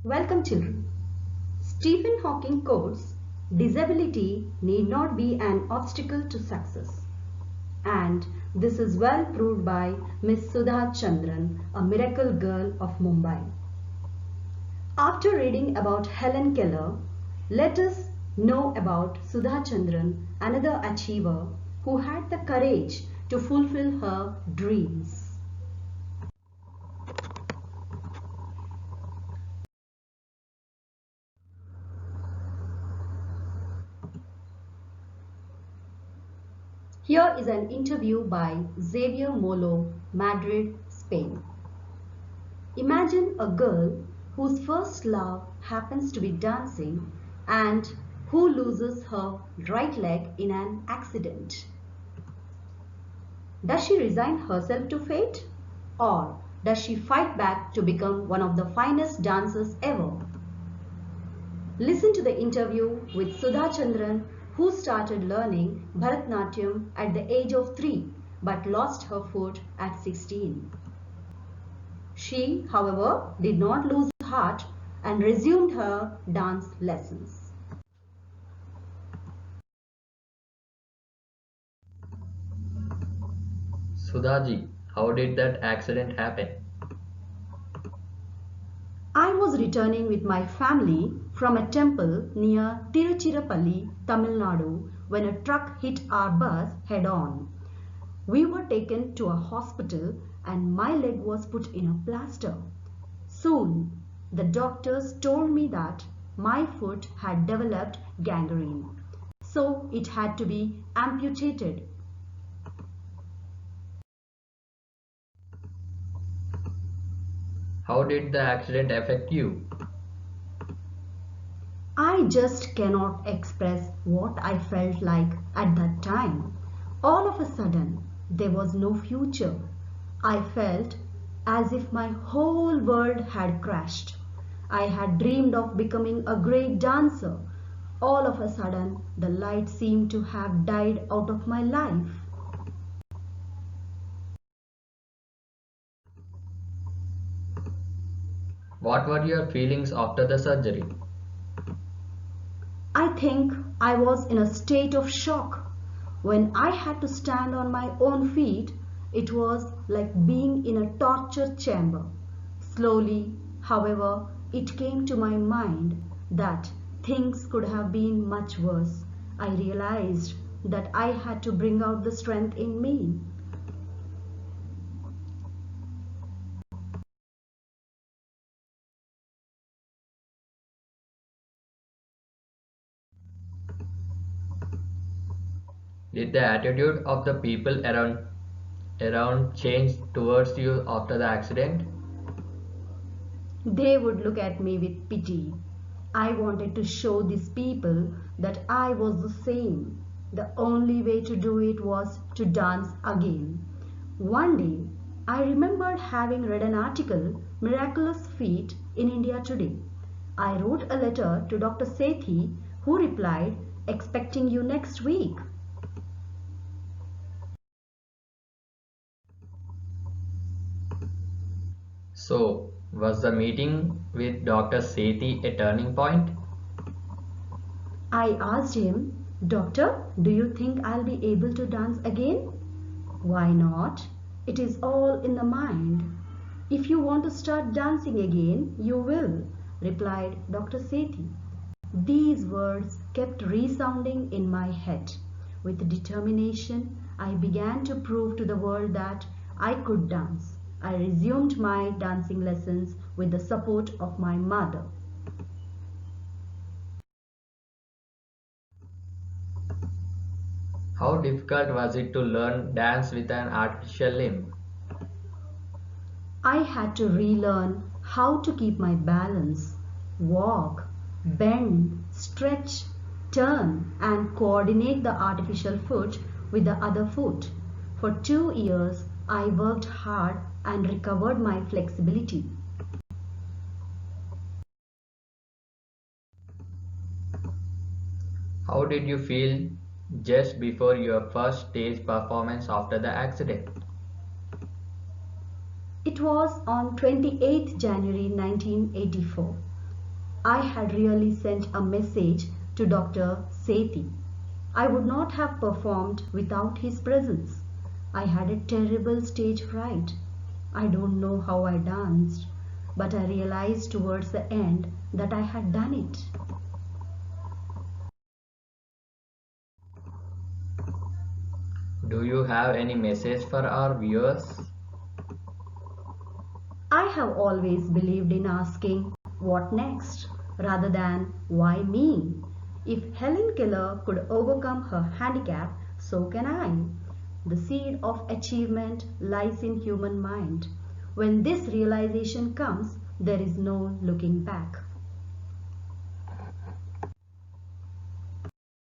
Welcome children. Stephen Hawking quotes, "Disability need not be an obstacle to success." And this is well proved by Miss Sudha Chandran, a miracle girl of Mumbai. After reading about Helen Keller, let us know about Sudha Chandran, another achiever who had the courage to fulfill her dreams. Here is an interview by Xavier Molo, Madrid, Spain. Imagine a girl whose first love happens to be dancing and who loses her right leg in an accident. Does she resign herself to fate, or does she fight back to become one of the finest dancers ever? Listen to the interview with Sudha Chandran, who started learning Bharatanatyam at the age of 3 but lost her foot at 16. She, however, did not lose heart and resumed her dance lessons. Sudhaji, how did that accident happen? I was returning with my family from a temple near Tiruchirappalli, Tamil Nadu, when a truck hit our bus head on. We were taken to a hospital and my leg was put in a plaster. Soon, the doctors told me that my foot had developed gangrene, so it had to be amputated. How did the accident affect you? I just cannot express what I felt like at that time. All of a sudden, there was no future. I felt as if my whole world had crashed. I had dreamed of becoming a great dancer. All of a sudden, the light seemed to have died out of my life. What were your feelings after the surgery? I think I was in a state of shock. When I had to stand on my own feet, it was like being in a torture chamber. Slowly, however, it came to my mind that things could have been much worse. I realized that I had to bring out the strength in me. Did the attitude of the people around change towards you after the accident? They would look at me with pity. I wanted to show these people that I was the same. The only way to do it was to dance again. One day, I remembered having read an article, "Miraculous Feat in India Today." I wrote a letter to Dr. Sethi, who replied, "Expecting you next week." So, was the meeting with Dr. Sethi a turning point? I asked him, "Doctor, do you think I'll be able to dance again?" "Why not? It is all in the mind. If you want to start dancing again, you will," replied Dr. Sethi. These words kept resounding in my head. With determination, I began to prove to the world that I could dance. I resumed my dancing lessons with the support of my mother. How difficult was it to learn dance with an artificial limb? I had to relearn how to keep my balance, walk, bend, stretch, turn, and coordinate the artificial foot with the other foot. For 2 years, I worked hard and recovered my flexibility. How did you feel just before your first stage performance after the accident? It was on 28th January 1984. I had really sent a message to Dr. Sethi. I would not have performed without his presence. I had a terrible stage fright. I don't know how I danced, but I realized towards the end that I had done it. Do you have any message for our viewers? I have always believed in asking, what next, rather than why me? If Helen Keller could overcome her handicap, so can I. The seed of achievement lies in human mind. When this realization comes, there is no looking back.